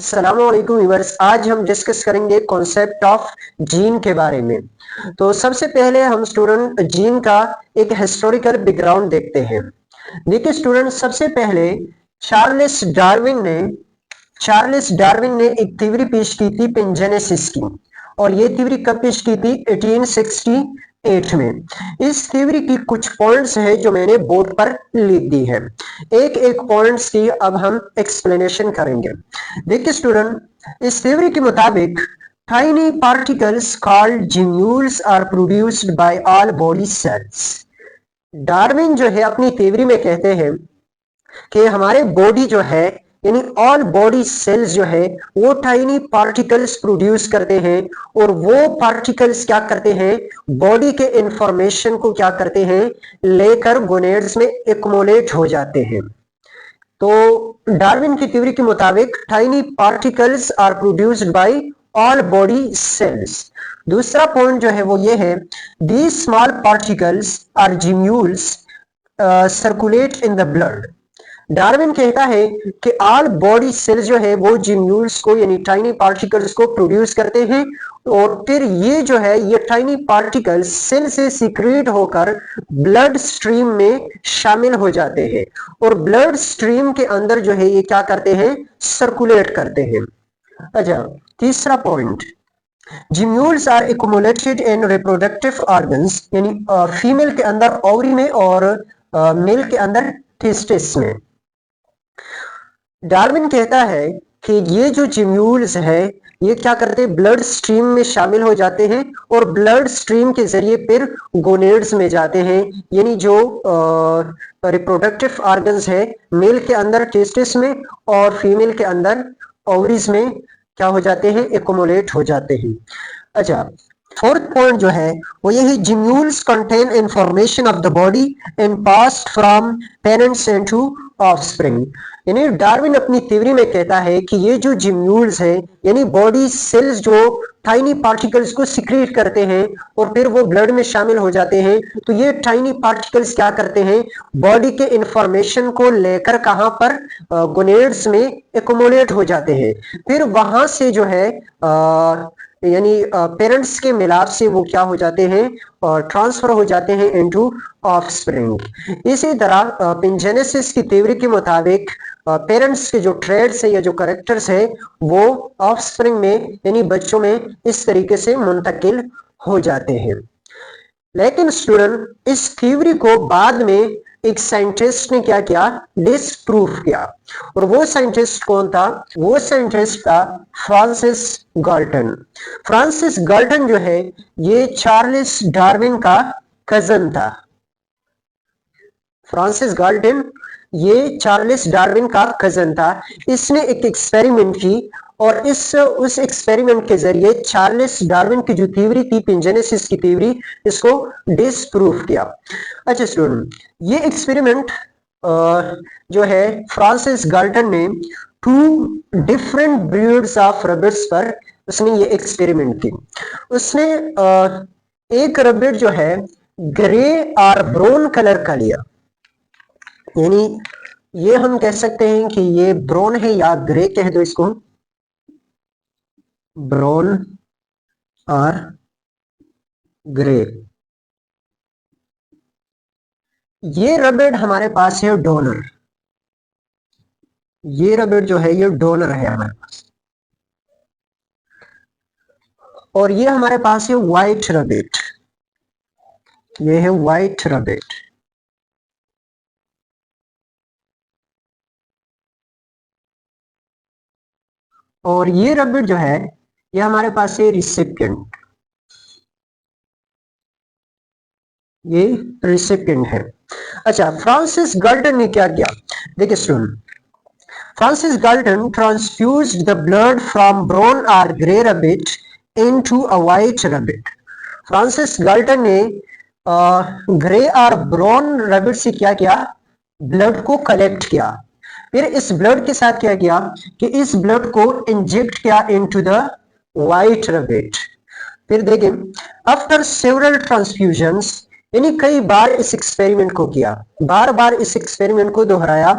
अस्सलामुअलैकुम व्यूअर्स। आज हम डिस्कस करेंगे कॉन्सेप्ट ऑफ जीन के बारे में। तो सबसे पहले हम स्टूडेंट जीन का एक हिस्टोरिकल बैकग्राउंड देखते हैं। देखिए स्टूडेंट, सबसे पहले चार्ल्स डार्विन ने एक थ्योरी पेश की थी पेंजेनेसिस की, और ये थ्योरी कब पेश की थी? 1868 में। इस थ्योरी की कुछ पॉइंट्स हैं जो मैंने बोर्ड पर लिख दी है। एक एक पॉइंट्स की अब हम एक्सप्लेनेशन करेंगे। देखिए स्टूडेंट, इस थ्योरी के मुताबिक tiny particles called gemmules are produced by all body cells। Darwin जो है अपनी थ्योरी में कहते हैं कि हमारे बॉडी जो है यानी ऑल बॉडी सेल्स जो है वो टाइनी पार्टिकल्स प्रोड्यूस करते हैं, और वो पार्टिकल्स क्या करते हैं? बॉडी के इंफॉर्मेशन को क्या करते हैं? लेकर गोनेड्स में एक्युमुलेट हो जाते हैं। तो डार्विन की थ्योरी के मुताबिक tiny particles are produced by all body cells. दूसरा पॉइंट जो है वो ये है, these small particles are gemmules circulate in the blood. Darwin कहता है कि ऑल बॉडी सेल्स जो है वो जिम्यूल्स को यानी टाइनी पार्टिकल्स को प्रोड्यूस करते हैं, और फिर ये जो है ये टाइनी पार्टिकल्स सेल से सीक्रेट होकर ब्लड स्ट्रीम में शामिल हो जाते हैं, और ब्लड स्ट्रीम के अंदर जो है ये क्या करते हैं? सर्कुलेट करते हैं। अच्छा, तीसरा point, gemmules are accumulated in reproductive organs, यानी फीमेल के अंदर ओवरी में और मेल के अंदर टेस्टिस में। डार्विन कहता है कि ये जो जिम्यूल्स है ये क्या करते हैं? ब्लड स्ट्रीम में शामिल हो जाते हैं, और ब्लड स्ट्रीम के जरिए फिर गोनेड्स में जाते हैं, यानी जो रिप्रोडक्टिव ऑर्गन्स है मेल के अंदर टेस्टिस में और फीमेल के अंदर ओवरीज में क्या हो जाते हैं? एक्युमुलेट हो जाते हैं। अच्छा, फोर्थ पॉइंट जो है वो ये है, gemmules contain information of the body and passed from parents into offspring. यानी डार्विन अपनी थ्योरी में कहता है कि ये जो जिम्यूल्स है यानी बॉडी सेल्स जो टाइनी पार्टिकल्स को सिक्रीट करते हैं और फिर वो ब्लड में शामिल हो जाते हैं, तो ये टाइनी पार्टिकल्स क्या करते हैं? बॉडी के इंफॉर्मेशन को लेकर कहां पर? गोनेड्स में एक्युमुलेट हो जाते हैं, फिर वहां से जो है यानी पेरेंट्स के मिलाप से वो क्या हो जाते हैं? और ट्रांसफर हो जाते हैं इनटू ऑफस्प्रिंग। इसी तरह पेंजेनेसिस की थ्योरी के मुताबिक पेरेंट्स के जो ट्रेड्स है या जो करेक्टर्स है वो ऑफस्प्रिंग में यानी बच्चों में इस तरीके से मुंतकिल हो जाते हैं। लेकिन स्टूडेंट, इस थ्योरी को बाद में एक साइंटिस्ट ने क्या किया? डिसप्रूव किया। और वो साइंटिस्ट कौन था? वो साइंटिस्ट था फ्रांसिस गाल्टन। फ्रांसिस गाल्टन जो है ये चार्ल्स डार्विन का कजन था। फ्रांसिस गाल्टन ये चार्ल्स डार्विन का कजन था। इसने एक एक्सपेरिमेंट की, और उस एक्सपेरिमेंट के जरिए चार्ल्स डार्विन की जो थ्योरी थी पेंजेनेसिस की थ्योरी, इसको डिसप्रूव किया। अच्छा स्टूडेंट, ये एक्सपेरिमेंट जो है फ्रांसिस गाल्टन ने 2 डिफरेंट ब्रीड्स ऑफ रैबिट्स पर उसने ये एक्सपेरिमेंट की। उसने एक रैबिट जो है ग्रे और ब्राउन कलर का लिया, यानी ये हम कह सकते हैं कि ये ब्राउन है या ग्रे कह दो इसको, ब्राउन और ग्रे। ये रैबिट हमारे पास है डोनर। ये रैबिट जो है ये डोनर है हमारे पास, और ये हमारे पास है व्हाइट रैबिट। ये है व्हाइट रैबिट। और ये रैबिट जो है ये हमारे पास है रिसिपिएंट। ये रिसिपिएंट है। अच्छा, फ्रांसिस गाल्टन ने क्या किया? देखिए student, Francis Galton transfused the blood from brown और grey rabbit into a white rabbit. Francis Galton ने ग्रे और ब्राउन रैबिट से क्या किया? ब्लड को कलेक्ट किया। फिर इस ब्लड के साथ क्या किया कि इस ब्लड को इंजेक्ट किया इनटू द व्हाइट रैबिट। फिर देखिए, आफ्टर सेवरल ट्रांसफ्यूजन्स, यानी कई बार इस एक्सपेरिमेंट को किया, बार बार इस एक्सपेरिमेंट को दोहराया।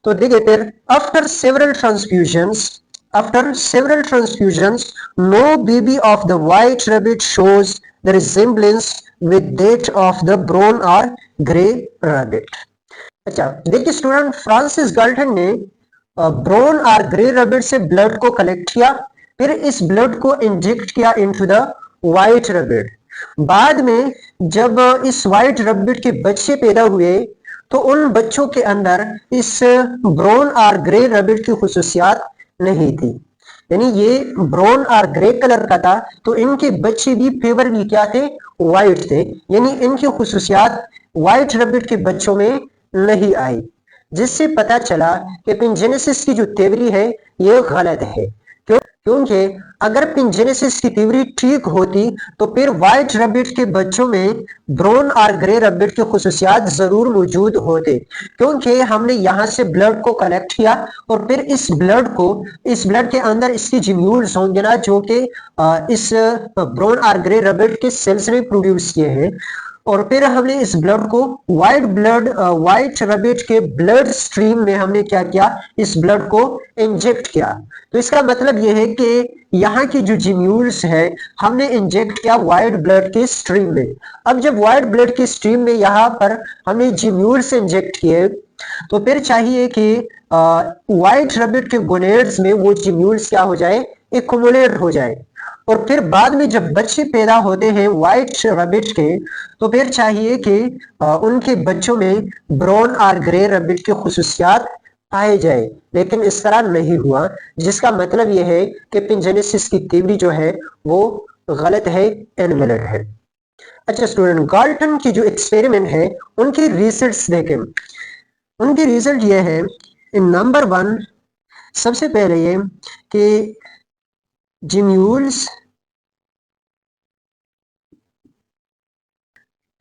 तो देखिए फिर after several transfusions After several transfusions, no baby of the white rabbit shows the resemblance with that of the brown or grey rabbit. अच्छा देखिए स्टूडेंट, फ्रांसिस गाल्टन ने ब्राउन और ग्रे रैबिट से ब्लड को कलेक्ट किया, फिर इस blood को इंजेक्ट किया इनटू द व्हाइट रैबिट। बाद में जब इस व्हाइट रैबिट के बच्चे पैदा हुए तो उन बच्चों के अंदर इस ब्राउन और ग्रे रैबिट की खुसूसियात नहीं थी, यानी ये ब्राउन और ग्रे कलर का था, तो इनके बच्चे भी फेवरली क्या थे, व्हाइट थे, यानी इनकी खुसूसियात व्हाइट रैबिट के बच्चों में नहीं आई, जिससे पता चला कि पिंजेनेसिस की जो थ्योरी है ये गलत है। क्योंकि अगर पिंजेनेसिस की थ्योरी ठीक होती तो फिर व्हाइट रैबिट के बच्चों में ब्राउन और ग्रे रैबिट के खुसूसियात जरूर मौजूद होते, क्योंकि हमने यहाँ से ब्लड को कलेक्ट किया और फिर इस ब्लड के अंदर इसकी जिम्यूल्स होंगे ना, जो कि इस ब्राउन और ग्रे रैबिट के सेल्स ने प्रोड्यूस किए हैं, और फिर हमने इस ब्लड को व्हाइट रैबिट के ब्लड स्ट्रीम में हमने क्या किया, इस ब्लड को इंजेक्ट किया। तो इसका मतलब यह है कि यहाँ की जो जिम्यूल्स है हमने इंजेक्ट किया व्हाइट ब्लड के स्ट्रीम में। अब जब व्हाइट ब्लड के स्ट्रीम में यहाँ पर हमने जिम्यूल्स इंजेक्ट किए तो फिर चाहिए कि व्हाइट रैबिट के गोनेड्स में वो जिम्यूल्स क्या हो जाए, एक्युमुलेट हो जाए, और फिर बाद में जब बच्चे पैदा होते हैं व्हाइट रैबिट के तो फिर चाहिए कि उनके बच्चों में ब्राउन और ग्रे रैबिट की खुसूसियात पाए जाए, लेकिन इस तरह नहीं हुआ, जिसका मतलब यह है कि पिंजेनेसिस की थ्योरी जो है वो गलत है, इनवैलिड है। अच्छा स्टूडेंट, गाल्टन की जो एक्सपेरिमेंट है उनके रिजल्ट्स देखें। उनके रिजल्ट ये है, नंबर 1 सबसे पहले ये कि जिम्यूल्स,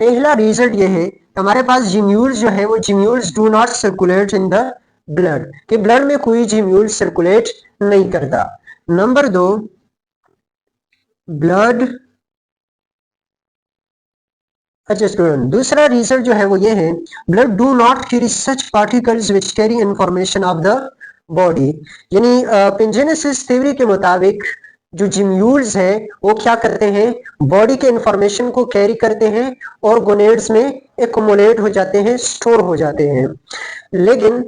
पहला रिजल्ट ये है हमारे पास जिम्यूल्स जो है वो gemmules do not circulate in the blood, कि ब्लड में कोई जिम्यूल सर्कुलेट नहीं करता। नंबर 2, ब्लड, अच्छा स्टूडेंट, दूसरा रिजल्ट जो है वो ये है, blood do not carry such particles which carry information of the body, यानी पिंजेनेसिस थ्योरी के मुताबिक जो जिम्यूल्स है वो क्या करते हैं, बॉडी के इंफॉर्मेशन को कैरी करते हैं और गोनेड्स में एक्युमुलेट हो जाते हैं, स्टोर हो जाते हैं। लेकिन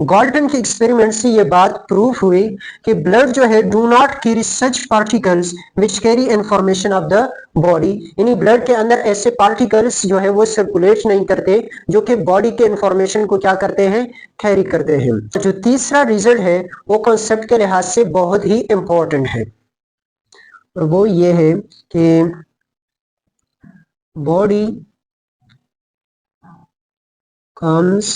गाल्टन के एक्सपेरिमेंट से ये बात प्रूफ हुई कि ब्लड जो है do not carry such particles which carry information of the body, यानी ब्लड के अंदर ऐसे पार्टिकल्स जो है वो सर्कुलेट नहीं करते जो कि बॉडी के इंफॉर्मेशन को क्या करते हैं, कैरी करते हैं। जो तीसरा रिजल्ट है वो कॉन्सेप्ट के लिहाज से बहुत ही इंपॉर्टेंट है, और वो ये है कि बॉडी कम्स,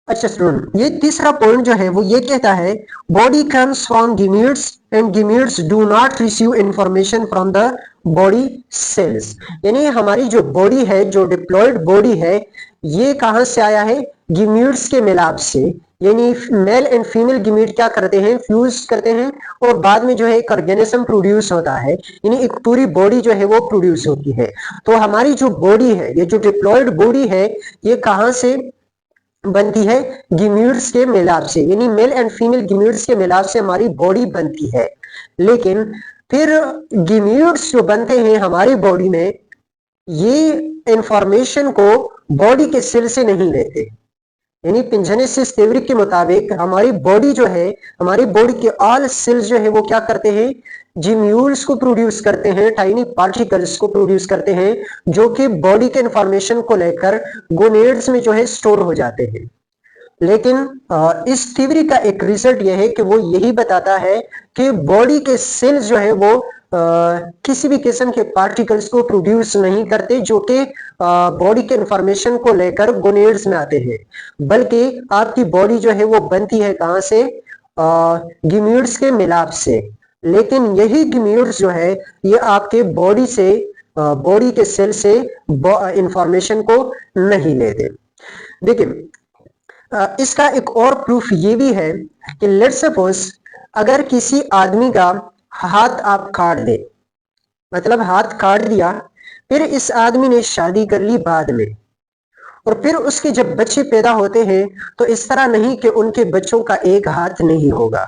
अच्छा स्टूडेंट, ये तीसरा पॉइंट जो है वो ये कहता है body comes from gemmules and gemmules do not receive information from the body cells, यानी हमारी जो बॉडी है, जो डिप्लॉयड बॉडी है, ये कहां से आया है, गिम्यूट्स के मिलाप से, यानी मेल एंड फीमेल गिम्यूट क्या करते हैं, फ्यूज करते हैं और बाद में जो है एक ऑर्गेनिज्म प्रोड्यूस होता है, यानी एक पूरी बॉडी जो है वो प्रोड्यूस होती है। तो हमारी जो बॉडी है, ये जो डिप्लॉयड बॉडी है, ये कहां से बनती है, गिम्यूट्स के मिलाप से, यानी मेल एंड फीमेल गिम्यूट्स के मिलाप से हमारी बॉडी बनती है। लेकिन फिर गिम्यूट्स जो बनते हैं हमारी बॉडी में, ये इंफॉर्मेशन को बॉडी के सेल से नहीं लेते, यानी पिंजेनेसिस थ्योरी के मुताबिक हमारी बॉडी जो है, हमारी बॉडी के ऑल सेल्स जो है वो क्या करते हैं, जिम्यूल्स को प्रोड्यूस करते हैं, टाइनी पार्टिकल्स को प्रोड्यूस करते हैं, जो कि बॉडी के इंफॉर्मेशन को लेकर गोनेड्स में जो है स्टोर हो जाते हैं। लेकिन इस थ्योरी का एक रिजल्ट यह है कि वो यही बताता है कि बॉडी के सेल्स जो है वो किसी भी किस्म के पार्टिकल्स को प्रोड्यूस नहीं करते जो कि बॉडी के इंफॉर्मेशन को लेकर गोनेड्स में आते हैं, बल्कि आपकी बॉडी जो है वो बनती है कहां से, गिम्यूट्स के मिलाप से। लेकिन यही गिम्यूट्स जो है ये आपके बॉडी से, बॉडी के सेल से इंफॉर्मेशन को नहीं लेते। देखिए इसका एक और प्रूफ ये भी है कि लेट्स सपोज अगर किसी आदमी का हाथ आप काट दे, मतलब हाथ काट दिया, फिर इस आदमी ने शादी कर ली बाद में, और फिर उसके जब बच्चे पैदा होते हैं तो इस तरह नहीं कि उनके बच्चों का एक हाथ नहीं होगा,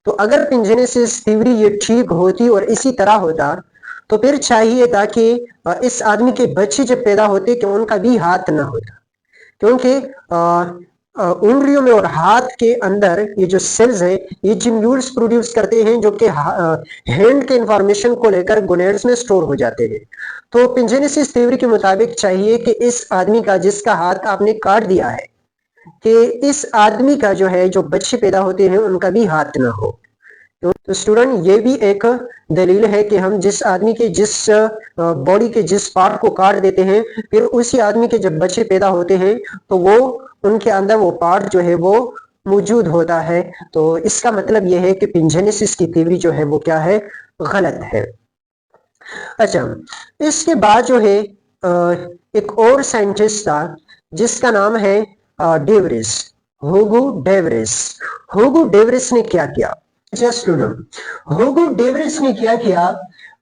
तो अगर पिंजेनेसिस थ्योरी ये ठीक होती और इसी तरह होता तो फिर चाहिए था कि इस आदमी के बच्चे जब पैदा होते कि उनका भी हाथ ना होता, क्योंकि उंगलियों में और हाथ के अंदर ये जो सेल्स है ये जिम्यूल्स प्रोड्यूस करते हैं जो कि हैंड के इंफॉर्मेशन को लेकर गोनेड्स में स्टोर हो जाते हैं। तो पिंजेनेसिस थ्योरी के मुताबिक चाहिए कि इस आदमी का जिसका हाथ आपने काट दिया है कि इस आदमी का जो है जो बच्चे पैदा होते हैं उनका भी हाथ ना हो। तो स्टूडेंट ये भी एक दलील है कि हम जिस आदमी के जिस बॉडी के जिस पार्ट को काट देते हैं फिर उसी आदमी के जब बच्चे पैदा होते हैं तो वो उनके अंदर वो पार्ट जो है वो मौजूद होता है। तो इसका मतलब यह है कि पिंजेनेसिस की थ्योरी जो है वो क्या है, गलत है। अच्छा, इसके बाद जो है एक और साइंटिस्ट था जिसका नाम है डेवरिस, हुगो डेवरिस। हुगो डेवरिस ने क्या किया, जस्ट हुगो डेवरिस ने क्या किया,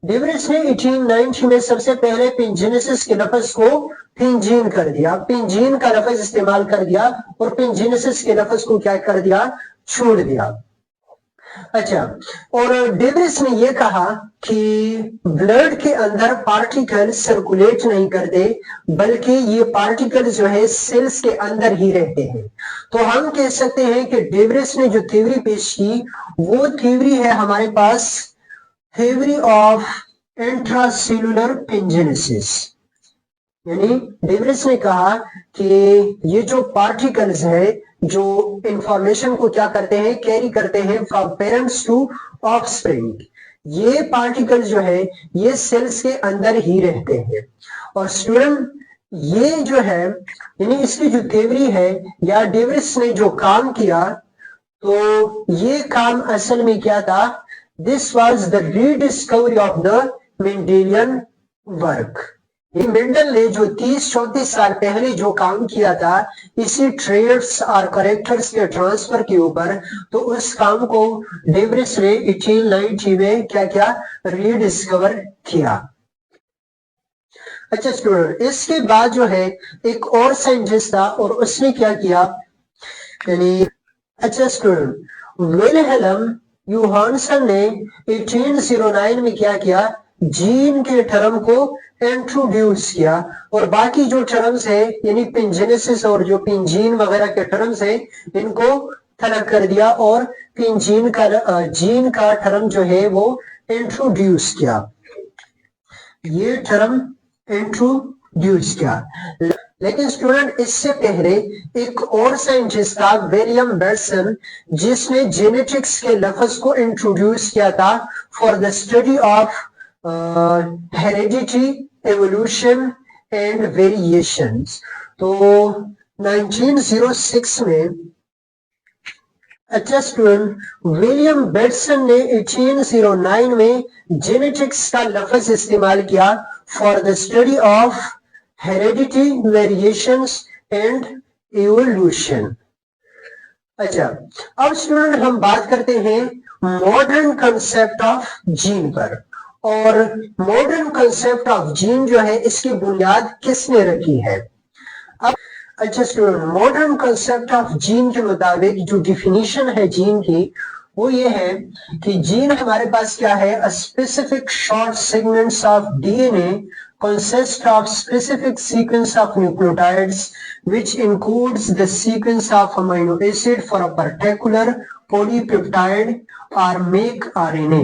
डेवरिस ने 1890 में सबसे पहले पिंजेनेसिस के लफ्ज को पिंजीन कर दिया, पिंजीन का लफ्ज इस्तेमाल कर दिया और पिंजेनेसिस के लफ्ज को क्या कर दिया, छोड़ दिया। अच्छा, और डेविस ने यह कहा कि ब्लड के अंदर पार्टिकल सर्कुलेट नहीं करते बल्कि ये पार्टिकल जो है सेल्स के अंदर ही रहते हैं। तो हम कह सकते हैं कि डेविस ने जो थ्योरी पेश की वो थ्योरी है हमारे पास थ्योरी ऑफ इंट्रासेल्युलर पिंजेनेसिस। यानी डेविस ने कहा कि ये जो पार्टिकल्स है जो इंफॉर्मेशन को क्या करते हैं, कैरी करते हैं फ्रॉम पेरेंट्स टू ऑफस्प्रिंग, ये पार्टिकल जो है ये सेल्स के अंदर ही रहते हैं। और स्टूडेंट ये जो है यानी इसकी जो थ्योरी है या डेविस ने जो काम किया तो ये काम असल में क्या था, this was the rediscovery of the Mendelian work. Mendel ने जो 30-34 साल पहले जो काम किया था इसी ट्रेड्स और करेक्टर्स के ट्रांसफर के ऊपर, तो उस काम को डेविस ने 1890 में क्या किया, रीडिस्कवर किया। अच्छा स्टूडेंट, इसके बाद जो है एक और साइंटिस्ट था और उसने क्या किया, यानी अच्छा स्टूडेंट विल्हेल्म यूहानसन ने 1809 में क्या किया, जीन के टर्म को इंट्रोड्यूस किया और बाकी जो टर्म्स है यानी पिंजेनेसिस और जो पिंजीन वगैरह के टर्म्स है इनको तलब कर दिया और पिंजीन का जीन का टर्म जो है वो इंट्रोड्यूस किया, ये टर्म इंट्रोड्यूस किया। लेकिन स्टूडेंट इससे पहले एक और साइंटिस्ट था विलियम बेटसन जिसने जेनेटिक्स के लफ्ज को इंट्रोड्यूस किया था for the study of heredity, evolution and variations. तो 1906 में अच्छा स्टूडेंट विलियम बेटसन ने 1809 में जेनेटिक्स का लफ्ज इस्तेमाल किया for the study of heredity, variations and evolution. अच्छा, अब स्टूडेंट हम बात करते हैं मॉडर्न कंसेप्ट ऑफ जीन पर। और मॉडर्न कंसेप्ट ऑफ जीन जो है इसकी बुनियाद किसने रखी है। अब अच्छा student, modern concept of gene के मुताबिक जो डिफिनीशन है जीन की वो ये है कि जीन हमारे पास क्या है, a specific short segments of DNA consist of specific sequence of nucleotides which includes the sequence of amino acid for a particular polypeptide or make RNA।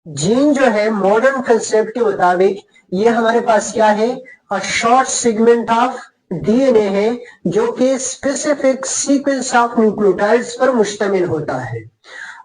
Gene जो है मॉडर्न कंसेप्ट के मुताबिक ये हमारे पास क्या है, a short segment of DNA है जो कि स्पेसिफिक सीक्वेंस ऑफ न्यूक्लियोटाइड्स पर मुश्तमिल होता है।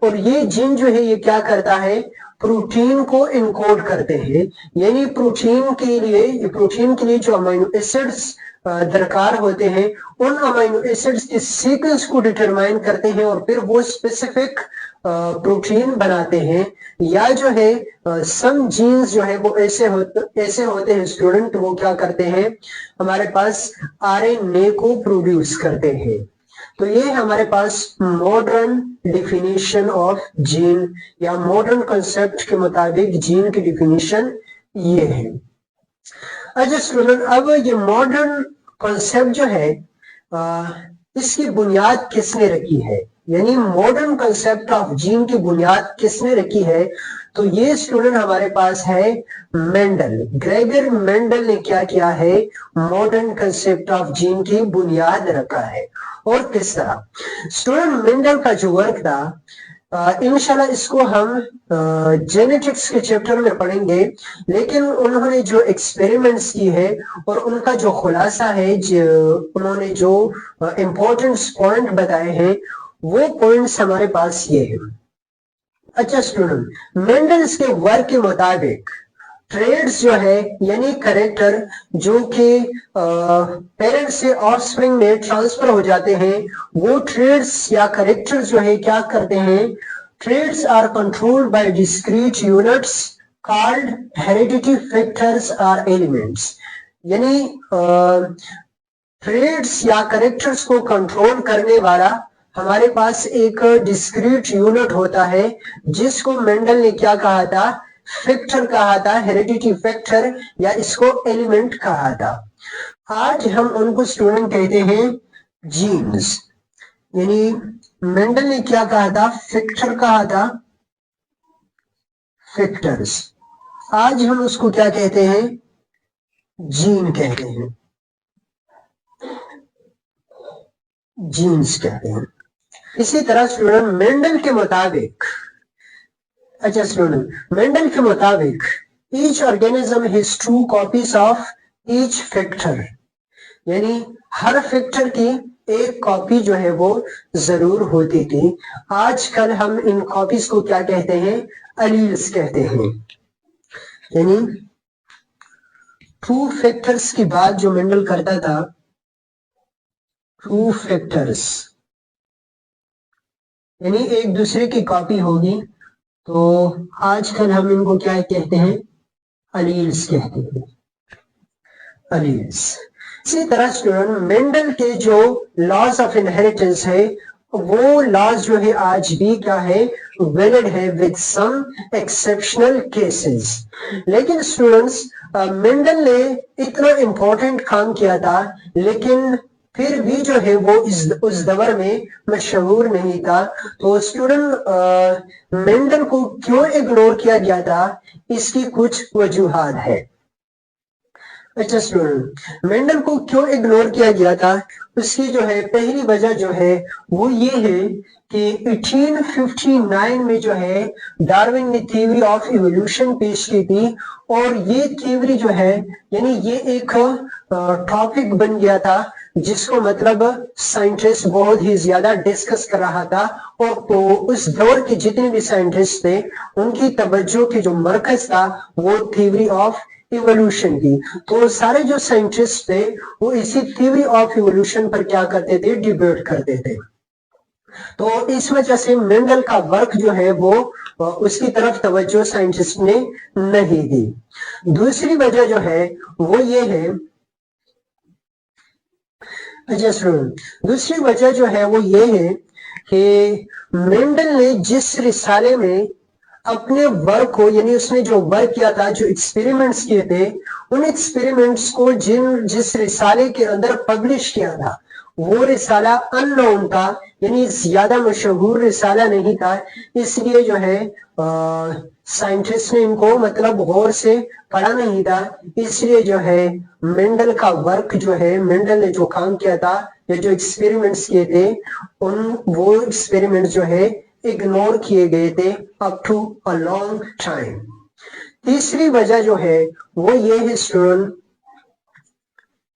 और ये जीन जो है ये क्या करता है, प्रोटीन को इनकोड करते हैं, यानी प्रोटीन के लिए जो अमीनो एसिड्स दरकार होते हैं उन अमीनो एसिड्स के सीक्वेंस को डिटरमाइन करते हैं और फिर वो स्पेसिफिक प्रोटीन बनाते हैं। या जो है सम जीन्स जो है वो ऐसे होते हैं स्टूडेंट, वो क्या करते हैं, हमारे पास आरएनए को प्रोड्यूस करते हैं। तो ये हमारे पास मॉडर्न डिफिनीशन ऑफ जीन या मॉडर्न कंसेप्ट के मुताबिक जीन की डिफिनीशन ये है। अच्छा स्टूडेंट, अब ये मॉडर्न कंसेप्ट जो है इसकी बुनियाद किसने रखी है, यानी मॉडर्न कंसेप्ट ऑफ जीन की बुनियाद किसने रखी है? तो ये स्टूडेंट हमारे पास है मेंडल। ग्रेगर मेंडल ने क्या किया है? मॉडर्न कंसेप्ट ऑफ जीन की बुनियाद रखा है। और किस तरह? स्टूडेंट मेंडल का जो वर्क था, इंशाल्लाह इसको हम जेनेटिक्स के चैप्टर में पढ़ेंगे, लेकिन उन्होंने जो एक्सपेरिमेंट्स की है और उनका जो खुलासा है, जो उन्होंने जो इंपॉर्टेंट पॉइंट बताए हैं, वो पॉइंट्स हमारे पास ये है। अच्छा स्टूडेंट, मेंडल्स के वर्क के मुताबिक ट्रेड्स जो है यानी करेक्टर जो कि पेरेंट्स से ऑफस्प्रिंग में ट्रांसफर हो जाते हैं, वो ट्रेड्स या करेक्टर जो है क्या करते हैं? Traits are controlled by discrete units called heredity factors or elements. यानी ट्रेड्स या करेक्टर्स को कंट्रोल करने वाला हमारे पास एक डिस्क्रीट यूनिट होता है, जिसको मेंडल ने क्या कहा था? फैक्टर कहा था, हेरिडिटी फैक्टर, या इसको एलिमेंट कहा था। आज हम उनको स्टूडेंट कहते हैं जीन्स। यानी मेंडल ने क्या कहा था? फैक्टर कहा था, फैक्टर्स। आज हम उसको क्या कहते हैं? जीन कहते हैं, जीन्स कहते हैं। इसी तरह स्टूडेंट मेंडल के मुताबिक, अच्छा स्टूडेंट, मेंडल के मुताबिक each organism has two copies of each factor. यानी हर फैक्टर की एक कॉपी जो है वो जरूर होती थी। आजकल हम इन कॉपीज को क्या कहते हैं? अलील्स कहते हैं। यानी ट्रू फैक्टर्स की बात जो मेंडल करता था, ट्रू फैक्टर्स यानी एक दूसरे की कॉपी होगी, तो आजकल हम इनको क्या कहते हैं? अलील्स कहते हैं, अलील्स। इसी तरह स्टूडेंट मेंडल के जो लॉज ऑफ इनहेरिटेंस है, वो लॉज जो है आज भी क्या है? वैलिड है विद सम एक्सेप्शनल केसेस। लेकिन स्टूडेंट्स, मेंडल ने इतना इंपॉर्टेंट काम किया था, लेकिन फिर भी जो है वो उस दवर में मशहूर नहीं था। तो स्टूडेंट, मेंडल को क्यों इग्नोर किया गया था? इसकी कुछ वजूहात है। अच्छा स्टूडेंट, मेंडल को क्यों इग्नोर किया गया था? उसकी जो है पहली वजह जो है वो ये है कि 1859 में जो है डार्विन ने थ्योरी ऑफ इवोल्यूशन पेश की थी, और ये थ्योरी जो है यानी ये एक टॉपिक बन गया था, जिसको मतलब साइंटिस्ट बहुत ही ज्यादा डिस्कस कर रहा था। और तो उस दौर के जितने भी साइंटिस्ट थे, उनकी तवज्जो की जो मरकज था वो थ्योरी ऑफ इवोल्यूशन की। तो सारे जो साइंटिस्ट थे वो इसी थ्योरी ऑफ इवोल्यूशन पर क्या करते थे? डिबेट करते थे। तो इस वजह से मेंडल का वर्क जो है वो उसकी तरफ तवज्जो साइंटिस्ट ने नहीं दी। दूसरी वजह जो है वो ये है, अच्छा सुनो, दूसरी वजह जो है वो ये है कि मेंडल ने जिस रिसाले में अपने वर्क को, यानी उसने जो वर्क किया था, जो एक्सपेरिमेंट्स किए थे, उन एक्सपेरिमेंट्स को जिस रिसाले के अंदर पब्लिश किया था, वो रिसाला अननोन था, यानी ज्यादा मशहूर रिसाला नहीं था। इसलिए जो है साइंटिस्ट ने इनको मतलब गौर से पढ़ा नहीं था। इसलिए जो है मेंडल का वर्क जो है, मेंडल ने जो काम किया था या जो एक्सपेरिमेंट्स किए थे, वो एक्सपेरिमेंट्स जो है इग्नोर किए गए थे up to a long time. तीसरी वजह जो है वो ये है स्टूडेंट,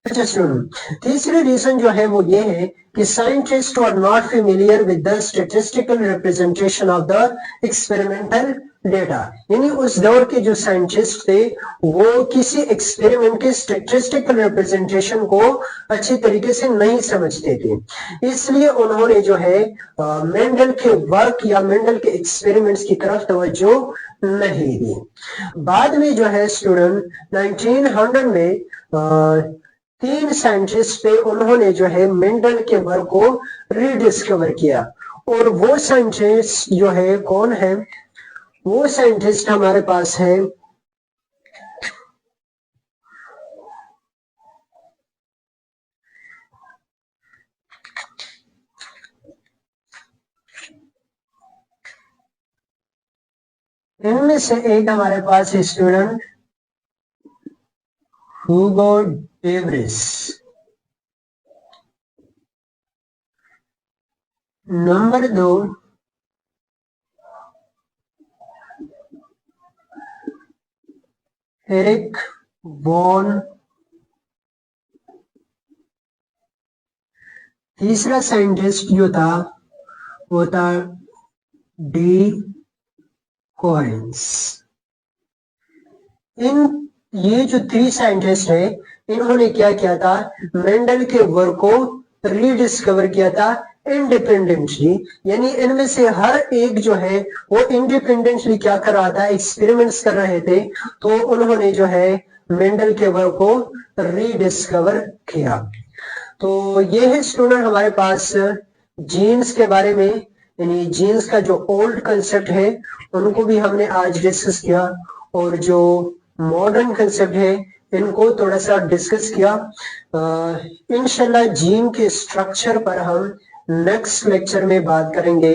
अच्छा सुनो, तीसरी रीजन जो है वो ये है कि scientist are not familiar with the statistical representation of the experimental data. यानी उस दौर के जो साइंटिस्ट थे वो किसी एक्सपेरिमेंट के स्टैटिस्टिकल रिप्रेजेंटेशन को अच्छी तरीके से नहीं समझते थे। इसलिए उन्होंने जो है मेंडल के वर्क या मेंडल के एक्सपेरिमेंट्स की तरफ तवज्जो नहीं दी। बाद में जो है स्टूडेंट 1900 में तीन साइंटिस्ट थे, उन्होंने जो है मेंडल के वर्क को रीडिस्कवर किया। और वो साइंटिस्ट जो है कौन है? वो साइंटिस्ट हमारे पास है इनमें से एक हमारे पास student Hugo de Vries, number 2 Eric von, तीसरा साइंटिस्ट जो था वो था डी कोहेंस। ये जो 3 साइंटिस्ट है इन्होंने क्या किया था, मेंडल के वर्क को रीडिस्कवर किया था इंडिपेंडेंटली, यानी इनमें से हर एक जो है वो इंडिपेंडेंटली क्या कर रहा था, एक्सपेरिमेंट्स कर रहे थे। तो उन्होंने जो है मेंडल के वर्क को रीडिस्कवर किया। तो ये है स्टूडेंट हमारे पास जीन्स के बारे में, यानी जीन्स का जो ओल्ड कंसेप्ट है उनको भी हमने आज डिस्कस किया, और जो मॉडर्न कंसेप्ट है इनको थोड़ा सा डिस्कस किया। इंशाल्लाह जीन के स्ट्रक्चर पर हम नेक्स्ट लेक्चर में बात करेंगे।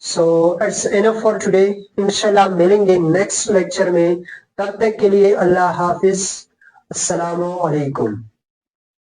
So it's enough for today. इंशाल्लाह मिलेंगे नेक्स्ट लेक्चर में, तब तक के लिए अल्लाह हाफिज, अस्सलामु अलैकुम।